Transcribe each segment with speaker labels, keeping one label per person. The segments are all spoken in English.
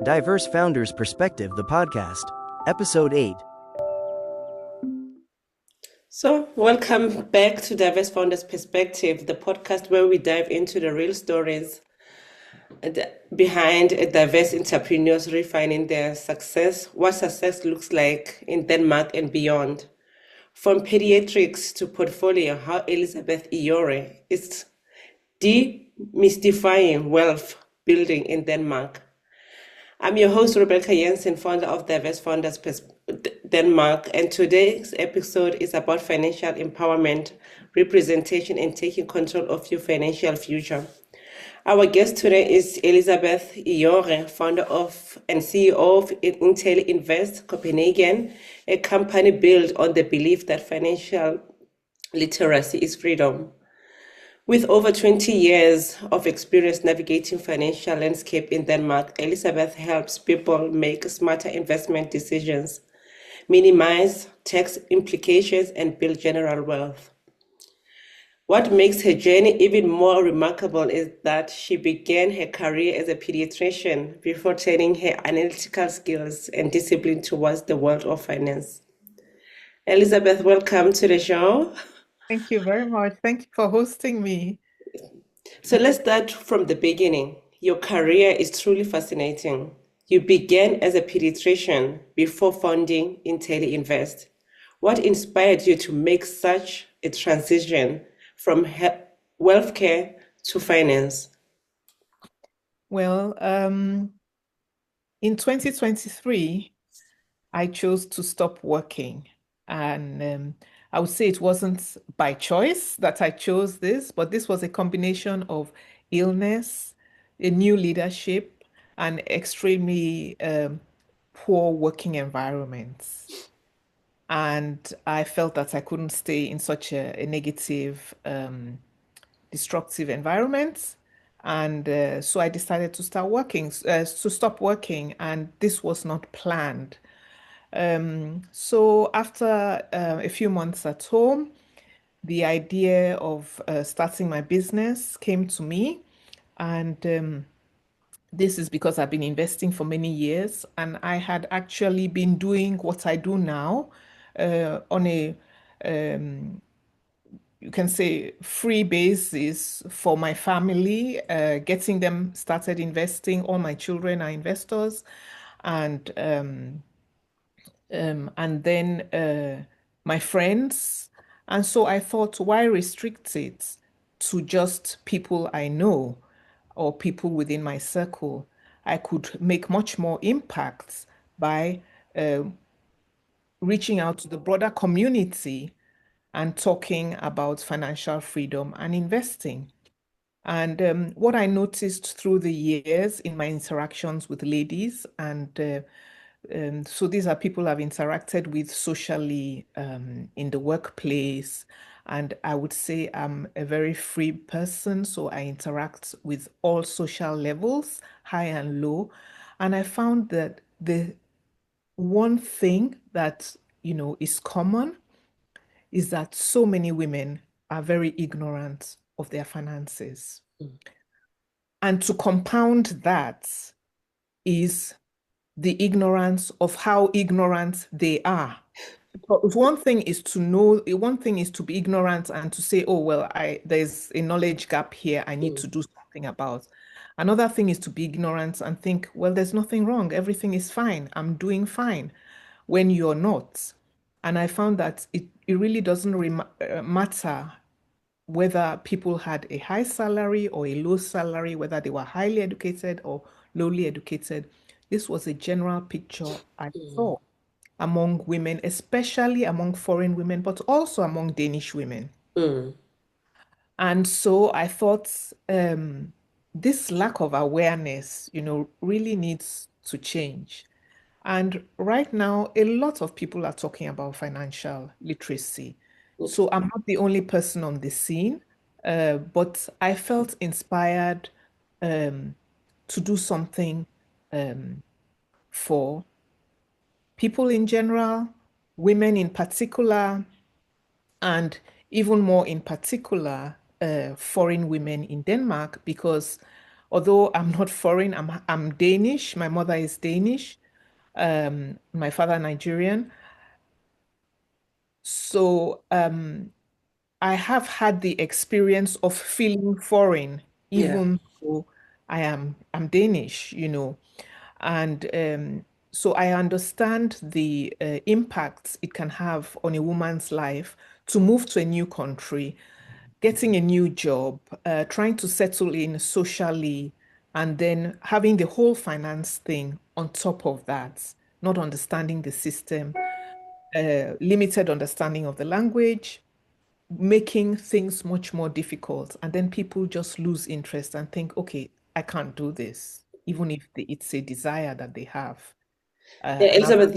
Speaker 1: Diverse Founders Perspective, the podcast, Episode 8.
Speaker 2: So, welcome back to Diverse Founders Perspective, the podcast where we dive into the real stories behind diverse entrepreneurs refining their success, what success looks like in Denmark and beyond. From pediatrics to portfolio, how Elisabeth Iyore is demystifying wealth building in Denmark. I'm your host, Rebecca Jensen, founder of Diverse Founders Denmark, and today's episode is about financial empowerment, representation, and taking control of your financial future. Our guest today is Elisabeth Iyore, founder of and CEO of Intellyinvest Copenhagen, a company built on the belief that financial literacy is freedom. With over 20 years of experience navigating financial landscape in Denmark, Elisabeth helps people make smarter investment decisions, minimize tax implications, and build general wealth. What makes her journey even more remarkable is that she began her career as a pediatrician before turning her analytical skills and discipline towards the world of finance. Elisabeth, welcome to the show.
Speaker 3: Thank you very much. Thank you for hosting me.
Speaker 2: So let's start from the beginning. Your career is truly fascinating. You began as a pediatrician before founding Intellyinvest. What inspired you to make such a transition from healthcare to finance?
Speaker 3: Well, in 2023, I chose to stop working. And I would say it wasn't by choice that I chose this, but this was a combination of illness, a new leadership, and extremely poor working environments. And I felt that I couldn't stay in such a negative, destructive environment. And so I decided to stop working, and this was not planned. So after a few months at home, the idea of starting my business came to me. And this is because I've been investing for many years, and I had actually been doing what I do now on a you can say free basis for my family, getting them started investing. All my children are investors, and then my friends. And so I thought, why restrict it to just people I know or people within my circle? I could make much more impact by uh, reaching out to the broader community and talking about financial freedom and investing. And what I noticed through the years in my interactions with ladies, and so these are people I've interacted with socially in the workplace. And I would say I'm a very free person, so I interact with all social levels, high and low. And I found that the one thing that, is common is that so many women are very ignorant of their finances. And to compound that is the ignorance of how ignorant they are. But one thing is to know, one thing is to be ignorant and to say, oh, well, there's a knowledge gap here I need to do something about. Another thing is to be ignorant and think, well, there's nothing wrong. Everything is fine. I'm doing fine when you're not. And I found that it really doesn't matter whether people had a high salary or a low salary, whether they were highly educated or lowly educated. This was a general picture I saw among women, especially among foreign women, but also among Danish women. And so I thought this lack of awareness, really needs to change. And right now, a lot of people are talking about financial literacy. So I'm not the only person on the scene, but I felt inspired to do something for people in general, women in particular, and even more in particular, foreign women in Denmark, because Although I'm not foreign, I'm Danish. My mother is Danish, my father Nigerian. So I have had the experience of feeling foreign,
Speaker 2: Yeah.
Speaker 3: even though I'm Danish, and so I understand the impacts it can have on a woman's life to move to a new country, getting a new job, trying to settle in socially, and then having the whole finance thing on top of that, not understanding the system, limited understanding of the language, making things much more difficult. And then people just lose interest and think, okay, I can't do this, even if it's a desire that they have.
Speaker 2: Yeah,
Speaker 3: And I've
Speaker 2: Elizabeth,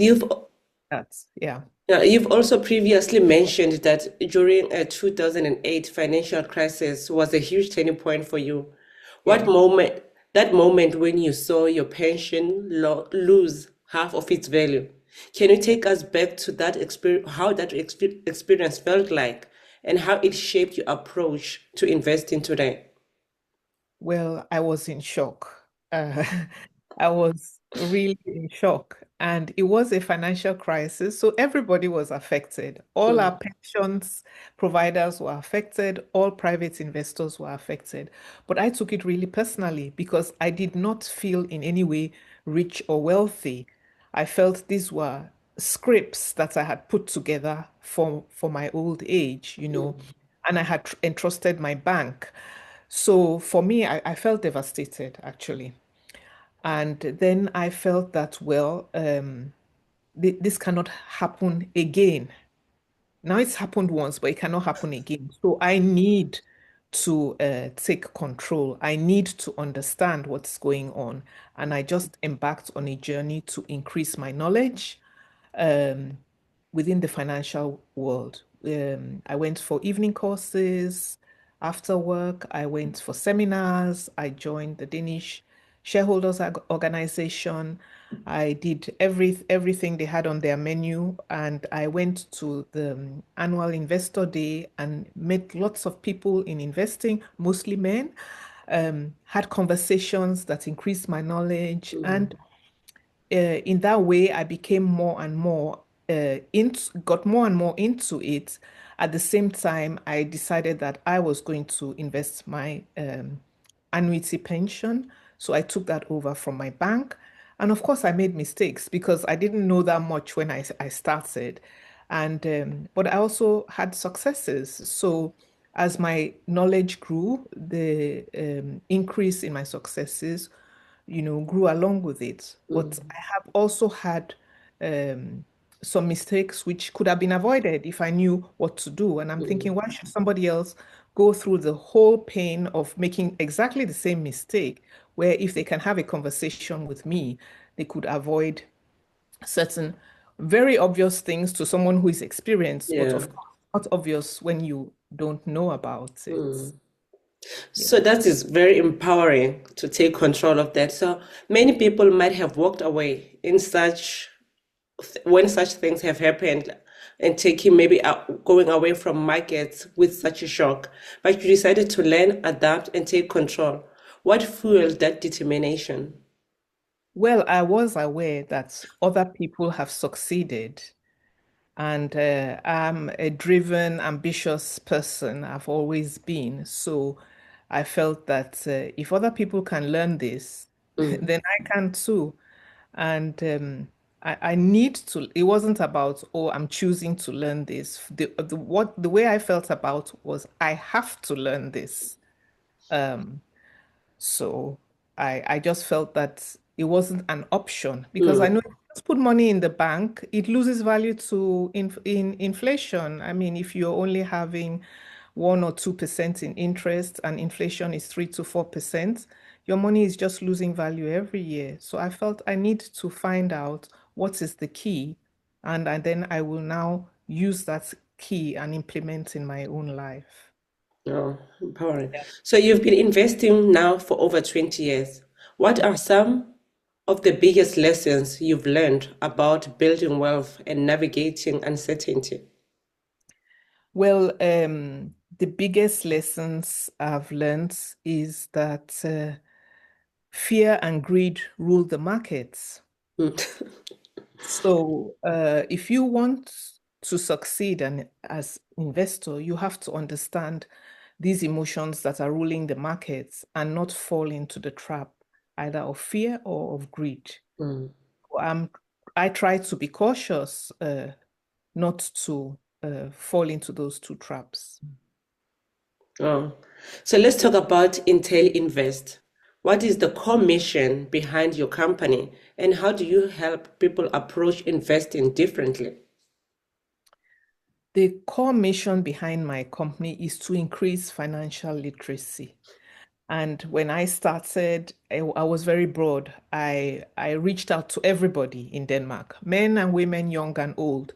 Speaker 3: that, yeah.
Speaker 2: you've also previously mentioned that during a 2008 financial crisis was a huge turning point for you. What
Speaker 3: Yeah.
Speaker 2: moment, that moment when you saw your pension lose half of its value? Can you take us back to that experience, how that experience felt like, and how it shaped your approach to investing today?
Speaker 3: Well, I was in shock. I was really in shock. And it was a financial crisis. So everybody was affected. All our
Speaker 2: Mm,
Speaker 3: pensions providers were affected. All private investors were affected. But I took it really personally because I did not feel in any way rich or wealthy. I felt these were scripts that I had put together for my old age, and I had entrusted my bank. So for me, I felt devastated actually. And then I felt that, well, this cannot happen again. Now it's happened once, but it cannot happen again. So I need to take control. I need to understand what's going on. And I just embarked on a journey to increase my knowledge um, within the financial world. I went for evening courses. After work, I went for seminars. I joined the Danish Shareholders Organization. I did everything they had on their menu, and I went to the annual investor day and met lots of people in investing, mostly men. Had conversations that increased my knowledge, and in that way, I became more and more got more and more into it. At the same time, I decided that I was going to invest my annuity pension. So I took that over from my bank. And of course, I made mistakes because I didn't know that much when I started. And but I also had successes. So as my knowledge grew, the increase in my successes grew along with it. But I have also had um, some mistakes which could have been avoided if I knew what to do. And I'm thinking, why should somebody else go through the whole pain of making exactly the same mistake, where if they can have a conversation with me, they could avoid certain very obvious things to someone who is experienced, but
Speaker 2: yeah.
Speaker 3: of course, not obvious when you don't know about it. Yeah.
Speaker 2: So that is very empowering to take control of that. So many people might have walked away in such when such things have happened and taking maybe out, going away from markets with such a shock. But you decided to learn, adapt, and take control. What fueled that determination?
Speaker 3: Well, I was aware that other people have succeeded, and I'm a driven, ambitious person. I've always been. So I felt that if other people can learn this,
Speaker 2: Mm,
Speaker 3: then I can too. And I need to, it wasn't about, oh, I'm choosing to learn this. The way I felt about was I have to learn this. Um, so I just felt that it wasn't an option because I know
Speaker 2: mm,
Speaker 3: if you just put money in the bank, it loses value to in inflation. I mean, if you're only having 1 or 2% in interest and inflation is 3 to 4%, your money is just losing value every year. So I felt I need to find out what is the key, and then I will now use that key and implement in my own life.
Speaker 2: oh, empowering. So you've been investing now for over 20 years. What are some of the biggest lessons you've learned about building wealth and navigating uncertainty?
Speaker 3: Well, the biggest lessons I've learned is that fear and greed rule the markets. So if you want to succeed as investor, you have to understand these emotions that are ruling the markets and not fall into the trap either of fear or of greed. I try to be cautious not to fall into those two traps.
Speaker 2: Oh. So let's talk about Intellyinvest. What is the core mission behind your company, and how do you help people approach investing differently?
Speaker 3: The core mission behind my company is to increase financial literacy. And when I started, I was very broad. I reached out to everybody in Denmark, men and women, young and old.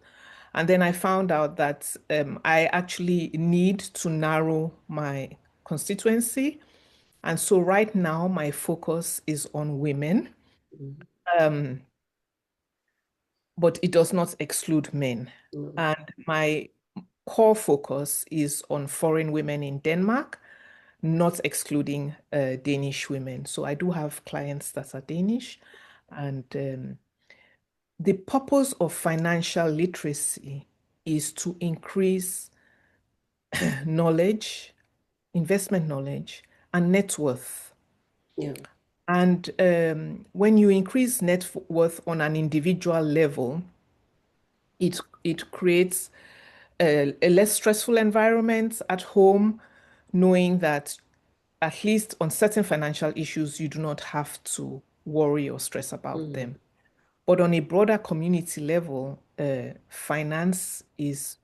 Speaker 3: And then I found out that I actually need to narrow my constituency. And so right now, my focus is on women, but it does not exclude men. And my core focus is on foreign women in Denmark, not excluding Danish women. So I do have clients that are Danish. And the purpose of financial literacy is to increase knowledge, investment knowledge, and net worth.
Speaker 2: Yeah.
Speaker 3: And when you increase net worth on an individual level, it creates a less stressful environment at home, knowing that at least on certain financial issues, you do not have to worry or stress about them. But on a broader community level, finance is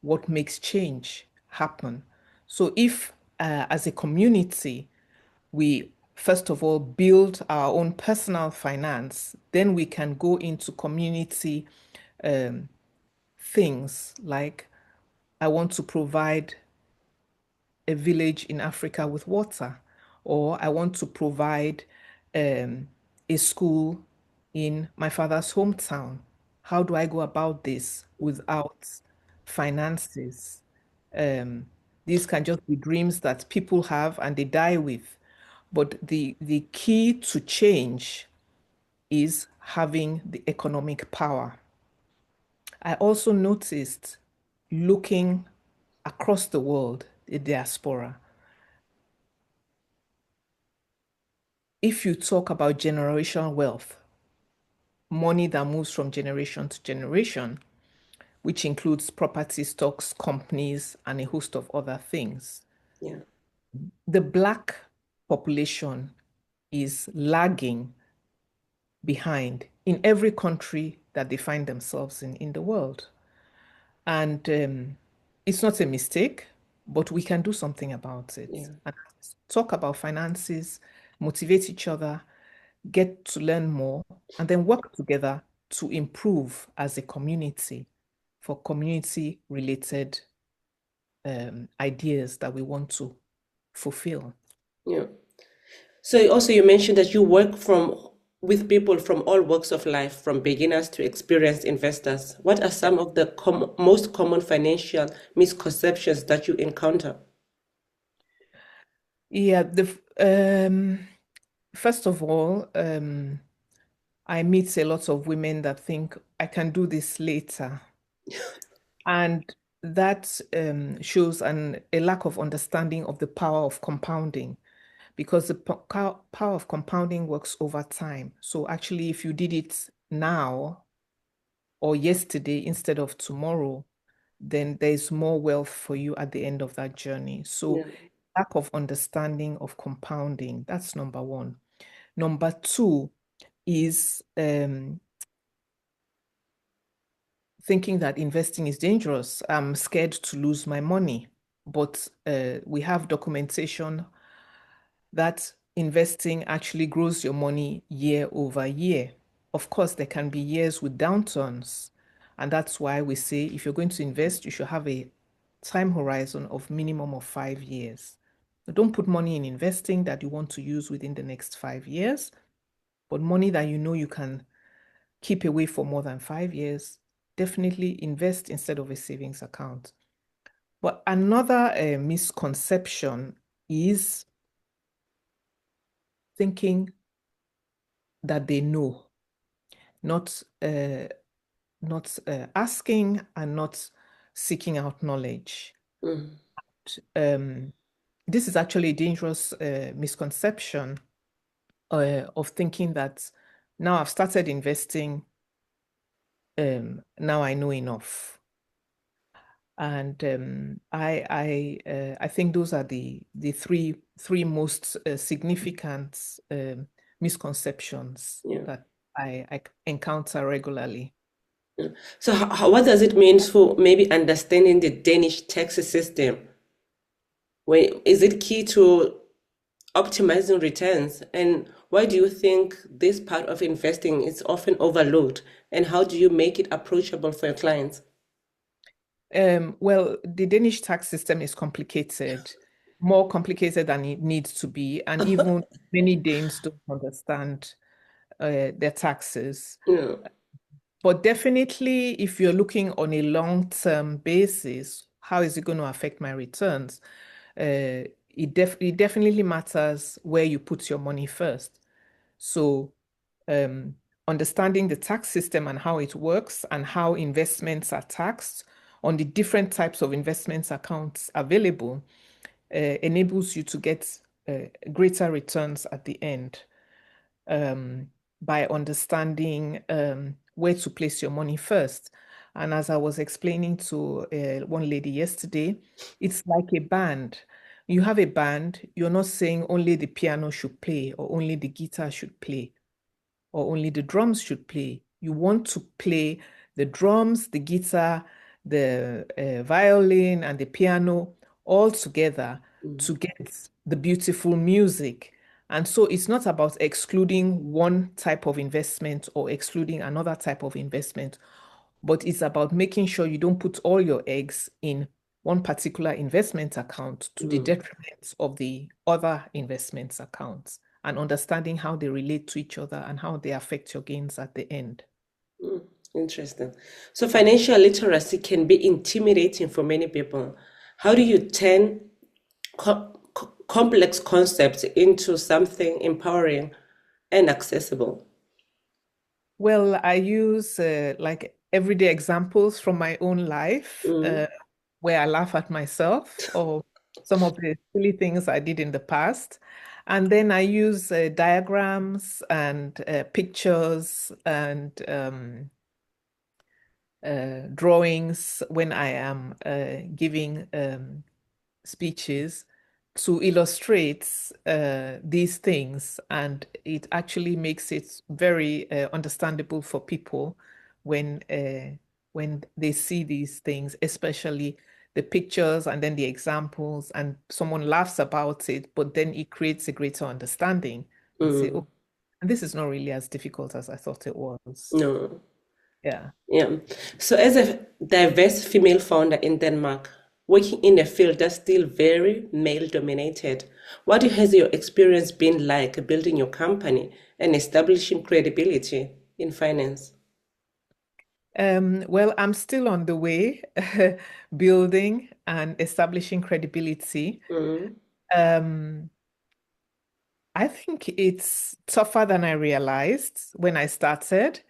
Speaker 3: what makes change happen. So if, as a community, we first of all build our own personal finance, then we can go into community things like I want to provide a village in Africa with water, or I want to provide a school in my father's hometown. How do I go about this without finances? These can just be dreams that people have and they die with. But the key to change is having the economic power. I also noticed looking across the world, the diaspora, if you talk about generational wealth, money that moves from generation to generation, which includes property, stocks, companies, and a host of other things,
Speaker 2: Yeah.
Speaker 3: the Black population is lagging behind in every country that they find themselves in the world. And it's not a mistake, but we can do something about it.
Speaker 2: Yeah.
Speaker 3: And talk about finances, motivate each other, get to learn more, and then work together to improve as a community for community-related ideas that we want to fulfill.
Speaker 2: Yeah. So also you mentioned that you work with people from all walks of life, from beginners to experienced investors. What are some of the most common financial misconceptions that you encounter?
Speaker 3: Yeah, first of all, I meet a lot of women that think I can do this later. And that shows a lack of understanding of the power of compounding, because the power of compounding works over time. So actually, if you did it now or yesterday instead of tomorrow, then there's more wealth for you at the end of that journey. So
Speaker 2: Yeah.
Speaker 3: lack of understanding of compounding, that's number one. Number two is thinking that investing is dangerous. I'm scared to lose my money. But we have documentation that investing actually grows your money year over year. Of course, there can be years with downturns. And that's why we say if you're going to invest, you should have a time horizon of minimum of 5 years. So don't put money in investing that you want to use within the next 5 years, but money that you know you can keep away for more than 5 years. Definitely invest instead of a savings account. But another misconception is thinking that they know, not asking and not seeking out knowledge. This is actually a dangerous misconception of thinking that now I've started investing, now I know enough. And I think those are the three most significant misconceptions
Speaker 2: Yeah.
Speaker 3: that I encounter regularly.
Speaker 2: So what does it mean for maybe understanding the Danish tax system? Is it key to optimizing returns? And why do you think this part of investing is often overlooked? And how do you make it approachable for your clients?
Speaker 3: Well, the Danish tax system is complicated, more complicated than it needs to be, and even many Danes don't understand their taxes.
Speaker 2: Yeah.
Speaker 3: But definitely, if you're looking on a long-term basis, how is it going to affect my returns? It definitely matters where you put your money first. So, um, understanding the tax system and how it works and how investments are taxed on the different types of investments accounts available enables you to get greater returns at the end by understanding where to place your money first. And as I was explaining to one lady yesterday, it's like a band. You have a band, you're not saying only the piano should play or only the guitar should play or only the drums should play. You want to play the drums, the guitar, the violin, and the piano all together to get the beautiful music. And so it's not about excluding one type of investment or excluding another type of investment, but it's about making sure you don't put all your eggs in one particular investment account to the detriment of the other investments accounts, and understanding how they relate to each other and how they affect your gains at the end.
Speaker 2: Interesting. So financial literacy can be intimidating for many people. How do you turn complex concepts into something empowering and accessible?
Speaker 3: Well, I use like everyday examples from my own life where I laugh at myself or some of the silly things I did in the past. And then I use diagrams and pictures and drawings when I am giving speeches to illustrate these things, and it actually makes it very understandable for people when they see these things, especially the pictures and then the examples, and someone laughs about it, but then it creates a greater understanding and say, oh, and this is not really as difficult as I thought it was.
Speaker 2: No.
Speaker 3: Yeah.
Speaker 2: Yeah. So as a diverse female founder in Denmark, working in a field that's still very male dominated, what has your experience been like building your company and establishing credibility in finance?
Speaker 3: Well, I'm still on the way, building and establishing credibility. Um, I think it's tougher than I realized when I started,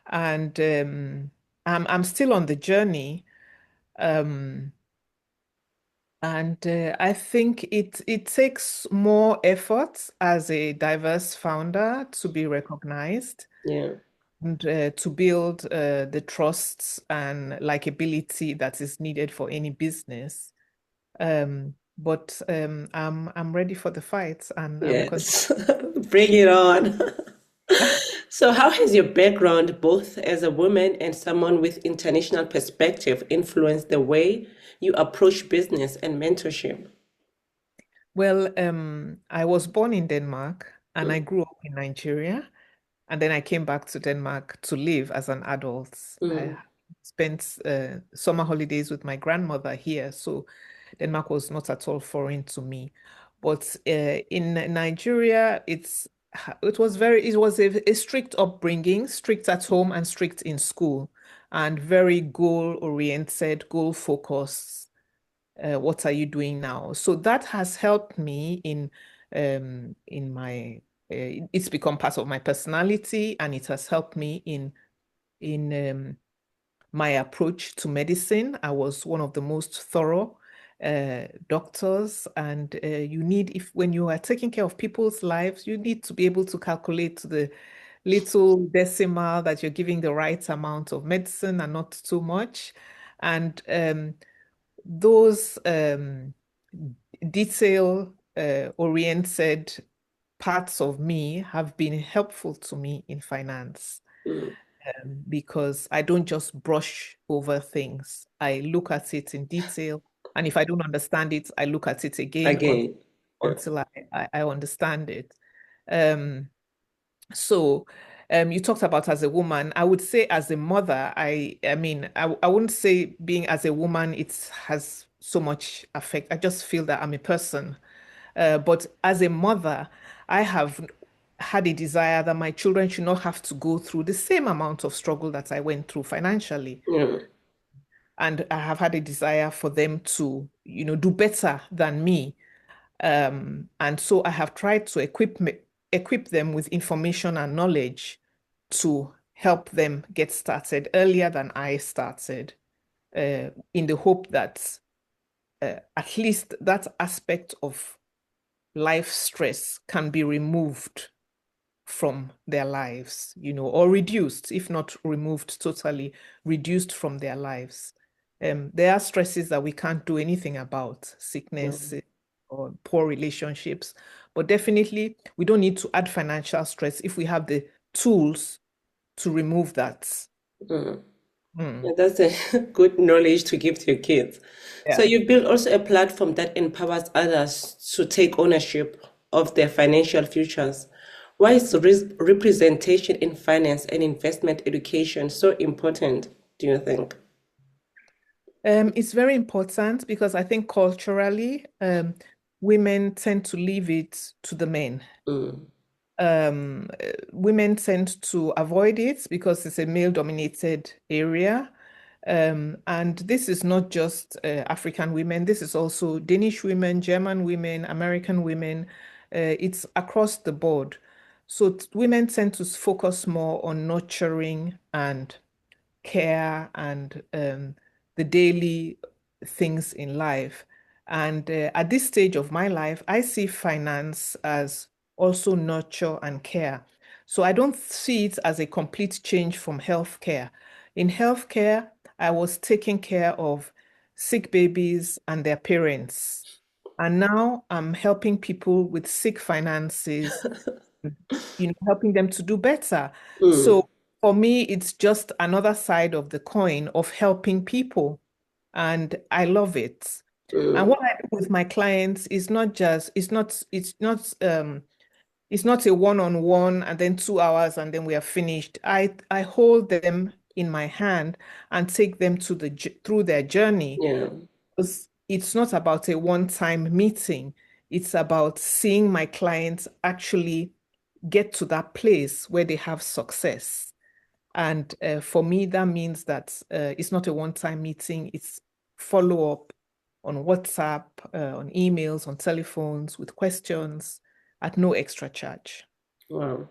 Speaker 3: and I'm still on the journey. Um, and I think it takes more effort as a diverse founder to be recognized
Speaker 2: Yeah.
Speaker 3: and to build the trust and likability that is needed for any business. But I'm ready for the fight, and I'm
Speaker 2: Yes. Bring it on.
Speaker 3: content.
Speaker 2: So how has your background, both as a woman and someone with international perspective, influenced the way you approach business and mentorship?
Speaker 3: Well, I was born in Denmark and I grew up in Nigeria. And then I came back to Denmark to live as an adult. I spent summer holidays with my grandmother here, so Denmark was not at all foreign to me. But in Nigeria, it was a strict upbringing, strict at home and strict in school, and very goal-oriented, goal-focused. What are you doing now? So that has helped me in my it's become part of my personality, and it has helped me in my approach to medicine. I was one of the most thorough doctors, and you need, if when you are taking care of people's lives, you need to be able to calculate the little decimal that you're giving the right amount of medicine and not too much. And those detail oriented parts of me have been helpful to me in finance, because I don't just brush over things. I look at it in detail. And if I don't understand it, I look at it again
Speaker 2: Again. Yeah.
Speaker 3: until I understand it. Um, so you talked about as a woman. I would say as a mother, I mean, I wouldn't say being as a woman, it has so much effect. I just feel that I'm a person. But as a mother, I have had a desire that my children should not have to go through the same amount of struggle that I went through financially.
Speaker 2: Yeah.
Speaker 3: And I have had a desire for them to, do better than me. And so I have tried to equip them with information and knowledge to help them get started earlier than I started, in the hope that at least that aspect of life stress can be removed from their lives, or reduced, if not removed totally, reduced from their lives. There are stresses that we can't do anything about, sickness, or poor relationships, but definitely we don't need to add financial stress if we have the tools to remove that.
Speaker 2: Mm.
Speaker 3: Mm.
Speaker 2: Yeah, that's a good knowledge to give to your kids. So
Speaker 3: Yeah.
Speaker 2: you build also a platform that empowers others to take ownership of their financial futures. Why is representation in finance and investment education so important, do you think?
Speaker 3: It's very important because I think culturally, women tend to leave it to the men.
Speaker 2: Mm.
Speaker 3: Women tend to avoid it because it's a male-dominated area. And this is not just African women, this is also Danish women, German women, American women. It's across the board. So women tend to focus more on nurturing and care and the daily things in life. And at this stage of my life, I see finance as also nurture and care. So I don't see it as a complete change from healthcare. In healthcare, I was taking care of sick babies and their parents. And now I'm helping people with sick finances, helping them to do better.
Speaker 2: Mm.
Speaker 3: So for me, it's just another side of the coin of helping people. And I love it. And
Speaker 2: Mm.
Speaker 3: what I do with my clients is not just, it's not a one-on-one and then 2 hours and then we are finished. I hold them in my hand and take them through their journey.
Speaker 2: Yeah.
Speaker 3: Because it's not about a one-time meeting. It's about seeing my clients actually get to that place where they have success. And for me, that means that it's not a one-time meeting. It's follow-up on WhatsApp, on emails, on telephones with questions at no extra charge.
Speaker 2: Wow.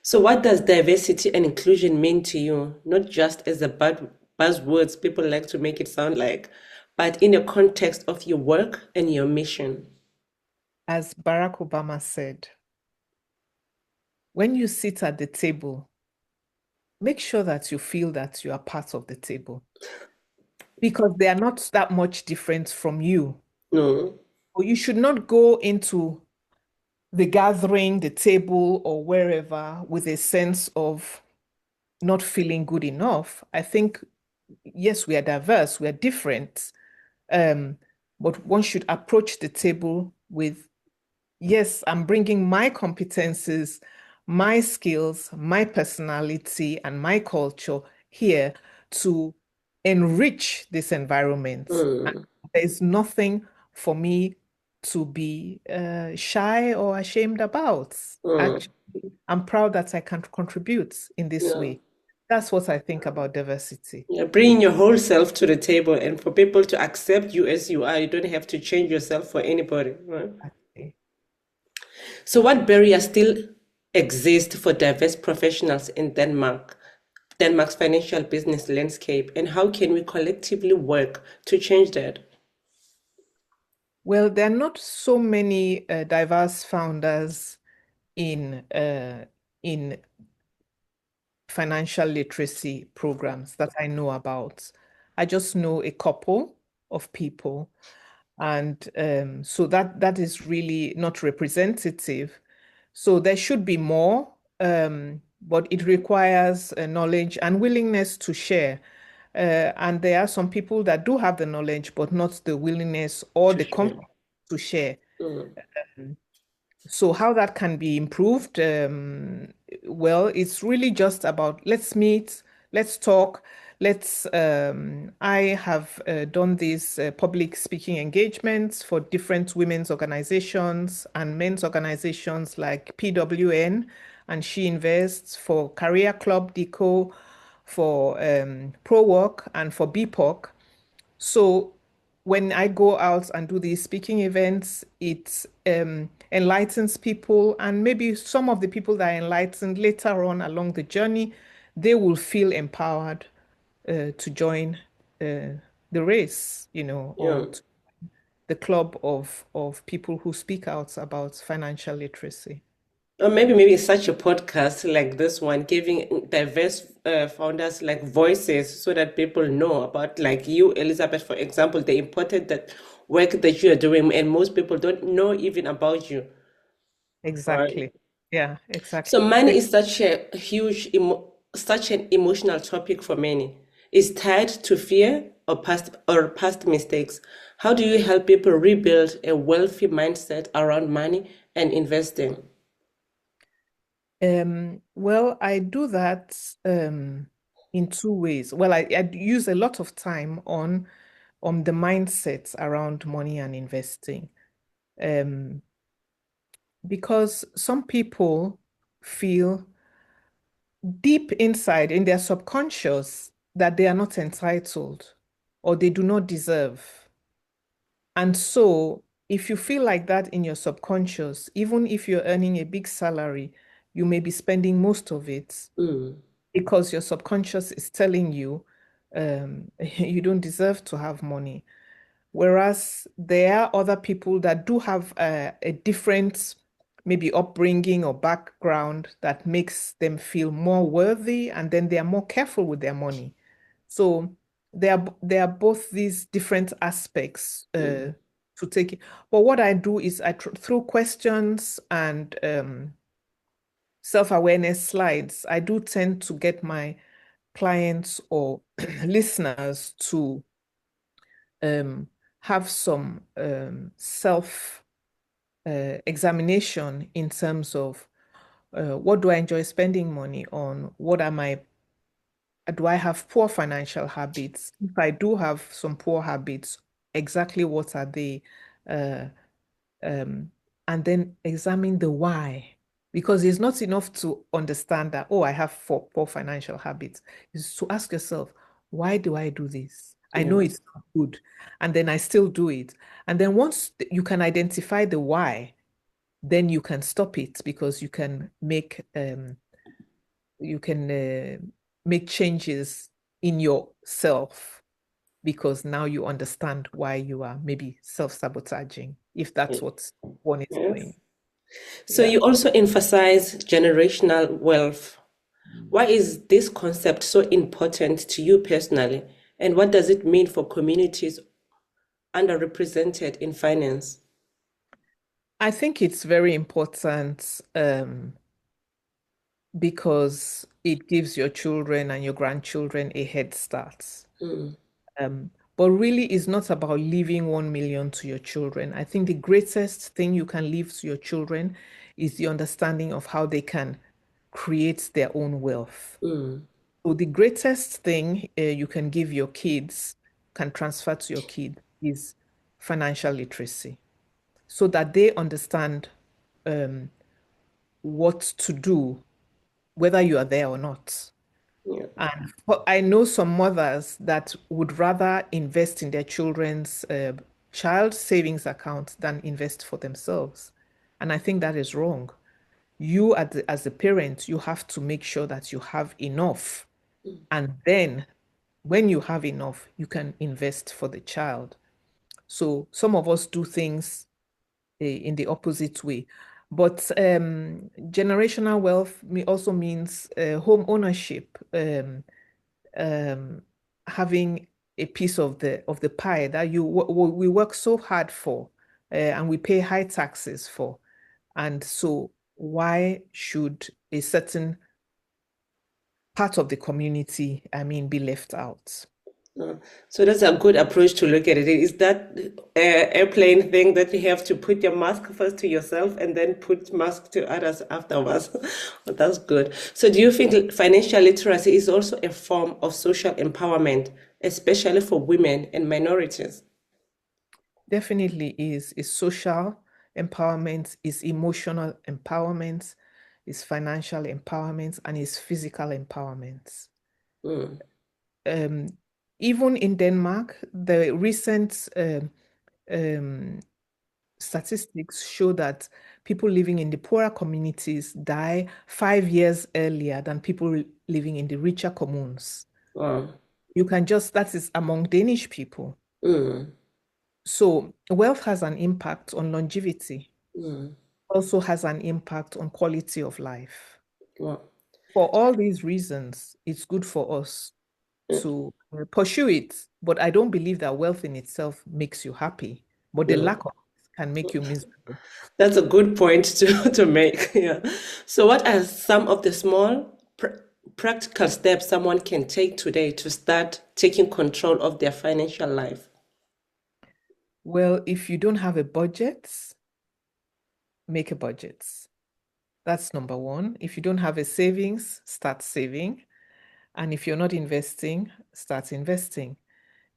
Speaker 2: So what does diversity and inclusion mean to you? Not just as a buzzwords people like to make it sound like, but in the context of your work and your mission.
Speaker 3: As Barack Obama said, when you sit at the table, make sure that you feel that you are part of the table because they are not that much different from you.
Speaker 2: No.
Speaker 3: Or you should not go into the gathering, the table, or wherever with a sense of not feeling good enough. I think, yes, we are diverse, we are different, um, but one should approach the table with, yes, I'm bringing my competences, my skills, my personality, and my culture here to enrich this environment. And
Speaker 2: Mm.
Speaker 3: there's nothing for me to be shy or ashamed about.
Speaker 2: Mm.
Speaker 3: Actually, I'm proud that I can contribute in this
Speaker 2: Yeah.
Speaker 3: way. That's what I think about diversity.
Speaker 2: Yeah, bringing your whole self to the table and for people to accept you as you are, you don't have to change yourself for anybody, right?
Speaker 3: Okay.
Speaker 2: So what barriers still exist for diverse professionals in Denmark's financial business landscape, and how can we collectively work to change that?
Speaker 3: Well, there are not so many diverse founders in financial literacy programs that I know about. I just know a couple of people, and so that is really not representative. So there should be more, but it requires knowledge and willingness to share. And there are some people that do have the knowledge, but not the willingness or
Speaker 2: To
Speaker 3: the
Speaker 2: share.
Speaker 3: confidence to share.
Speaker 2: Mm,
Speaker 3: So how that can be improved? Well, it's really just about let's meet, let's talk, I have done these public speaking engagements for different women's organizations and men's organizations like PWN and She Invests, for Career Club Deco, for Pro Work, and for BPOC. So when I go out and do these speaking events, it enlightens people, and maybe some of the people that are enlightened later on along the journey, they will feel empowered to join the race,
Speaker 2: yeah.
Speaker 3: or the club of people who speak out about financial literacy.
Speaker 2: Or maybe such a podcast like this one, giving diverse founders like voices so that people know about, like you, Elizabeth, for example, the important that work that you are doing, and most people don't know even about you, right?
Speaker 3: Exactly. Yeah,
Speaker 2: So
Speaker 3: exactly.
Speaker 2: money is such an emotional topic for many. It's tied to fear or past mistakes. How do you help people rebuild a wealthy mindset around money and investing?
Speaker 3: Well, I do that in two ways. Well, I use a lot of time on the mindsets around money and investing. Um, because some people feel deep inside in their subconscious that they are not entitled or they do not deserve. And so, if you feel like that in your subconscious, even if you're earning a big salary, you may be spending most of it
Speaker 2: Mm,
Speaker 3: because your subconscious is telling you you don't deserve to have money. Whereas there are other people that do have a different, maybe upbringing or background that makes them feel more worthy, and then they are more careful with their money. So there are both these different aspects
Speaker 2: mm,
Speaker 3: to take it. But what I do is through questions and self-awareness slides, I do tend to get my clients or listeners to um, have some self examination in terms of what do I enjoy spending money on? What am I Do I have poor financial habits? If I do have some poor habits, exactly what are they? Uh, um, and then examine the why. Because it's not enough to understand that, oh, I have poor financial habits. It's to ask yourself, why do I do this? I know
Speaker 2: yes.
Speaker 3: it's not good. And then I still do it. And then once you can identify the why, then you can stop it because you can make changes in yourself because now you understand why you are maybe self-sabotaging, if that's what one is
Speaker 2: Yes.
Speaker 3: doing.
Speaker 2: So
Speaker 3: Yeah.
Speaker 2: you also emphasize generational wealth. Why is this concept so important to you personally? And what does it mean for communities underrepresented in finance?
Speaker 3: I think it's very important because it gives your children and your grandchildren a head start.
Speaker 2: Mm,
Speaker 3: But really, it's not about leaving 1 million to your children. I think the greatest thing you can leave to your children is the understanding of how they can create their own wealth.
Speaker 2: mm,
Speaker 3: So the greatest thing you can give your kids, can transfer to your kid, is financial literacy, so that they understand um, what to do, whether you are there or not.
Speaker 2: yeah,
Speaker 3: And I know some mothers that would rather invest in their children's child savings account than invest for themselves. And I think that is wrong. You as a parent, you have to make sure that you have enough. And then when you have enough, you can invest for the child. So some of us do things in the opposite way. But generational wealth also means home ownership, um, having a piece of the pie that we work so hard for, and we pay high taxes for. And so why should a certain part of the community, be left out?
Speaker 2: So that's a good approach to look at it. Is that airplane thing that you have to put your mask first to yourself and then put mask to others afterwards? Well, that's good. So do you think financial literacy is also a form of social empowerment, especially for women and minorities?
Speaker 3: Definitely is social empowerment, is emotional empowerment, is financial empowerment, and is physical empowerment.
Speaker 2: Mm,
Speaker 3: Um, Even in Denmark, the recent um, statistics show that people living in the poorer communities die 5 years earlier than people living in the richer communes.
Speaker 2: wow.
Speaker 3: That is among Danish people.
Speaker 2: Mm,
Speaker 3: So wealth has an impact on longevity,
Speaker 2: mm,
Speaker 3: also has an impact on quality of life.
Speaker 2: wow.
Speaker 3: For all these reasons, it's good for us to pursue it. But I don't believe that wealth in itself makes you happy, but the
Speaker 2: Mm.
Speaker 3: lack of it can make you miserable.
Speaker 2: That's a good point to make. Yeah. So, what are some of the small practical steps someone can take today to start taking control of their financial life?
Speaker 3: Well, if you don't have a budget, make a budget. That's number one. If you don't have a savings, start saving. And if you're not investing, start investing.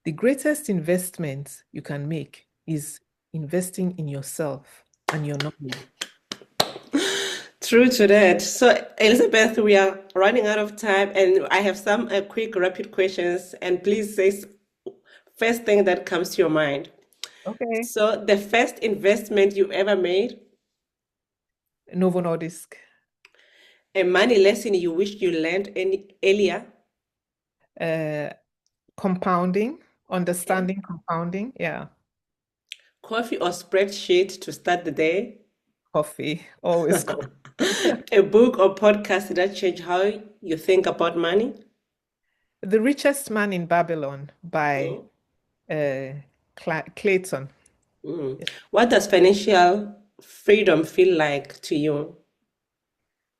Speaker 3: The greatest investment you can make is investing in yourself and your knowledge.
Speaker 2: True to that. So, Elizabeth, we are running out of time, and I have some quick, rapid questions. And please say first thing that comes to your mind.
Speaker 3: Okay.
Speaker 2: So, the first investment you ever made,
Speaker 3: Novo Nordisk.
Speaker 2: a money lesson you wish you learned any earlier,
Speaker 3: Uh, Compounding, understanding compounding. Yeah.
Speaker 2: coffee or spreadsheet to start the day,
Speaker 3: Coffee, always coffee.
Speaker 2: a book or podcast that changed how you think about money.
Speaker 3: The Richest Man in Babylon by
Speaker 2: Mm,
Speaker 3: Clayton.
Speaker 2: mm. What does financial freedom feel like to you?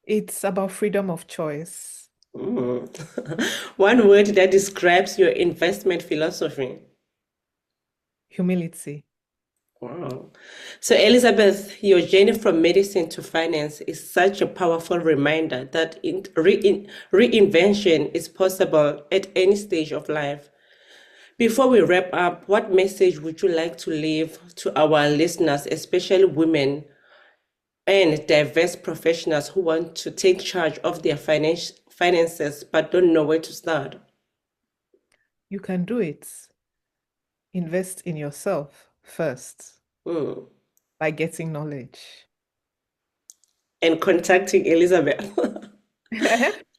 Speaker 3: It's about freedom of choice.
Speaker 2: Mm. One word that describes your investment philosophy.
Speaker 3: Humility.
Speaker 2: Wow. So, Elizabeth, your journey from medicine to finance is such a powerful reminder that reinvention is possible at any stage of life. Before we wrap up, what message would you like to leave to our listeners, especially women and diverse professionals who want to take charge of their finances but don't know where to start?
Speaker 3: You can do it. Invest in yourself first
Speaker 2: Hmm.
Speaker 3: by getting knowledge.
Speaker 2: And contacting Elizabeth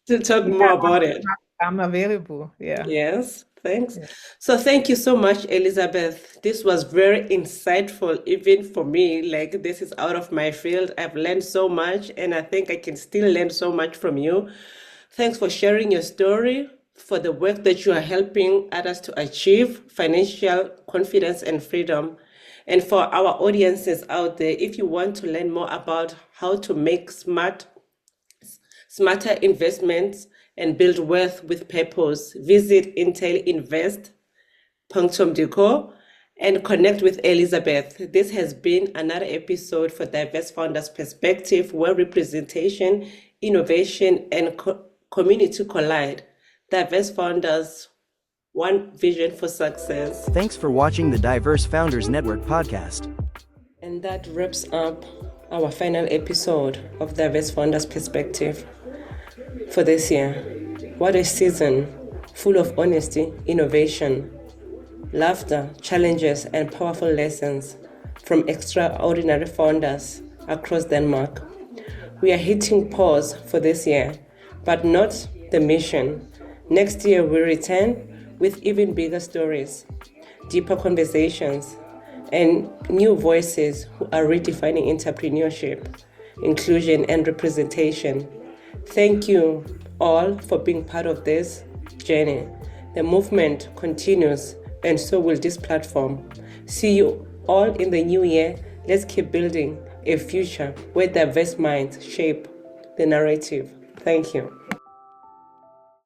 Speaker 2: to talk
Speaker 3: Yeah,
Speaker 2: more about it.
Speaker 3: I'm available. Yeah.
Speaker 2: Yes, thanks.
Speaker 3: Yeah.
Speaker 2: So thank you so much, Elizabeth. This was very insightful, even for me. Like, this is out of my field. I've learned so much, and I think I can still learn so much from you. Thanks for sharing your story, for the work that you are helping others to achieve financial confidence and freedom. And for our audiences out there, if you want to learn more about how to make smarter investments and build wealth with purpose, visit Intellyinvest.com and connect with Elizabeth. This has been another episode for Diverse Founders Perspective, where representation, innovation, and community collide. Diverse Founders, one vision for success.
Speaker 1: Thanks for watching the Diverse Founders Network podcast.
Speaker 2: And that wraps up our final episode of Diverse Founders Perspective for this year. What a season, full of honesty, innovation, laughter, challenges, and powerful lessons from extraordinary founders across Denmark. We are hitting pause for this year, but not the mission. Next year, we return with even bigger stories, deeper conversations, and new voices who are redefining entrepreneurship, inclusion, and representation. Thank you all for being part of this journey. The movement continues, and so will this platform. See you all in the new year. Let's keep building a future where diverse minds shape the narrative. Thank you.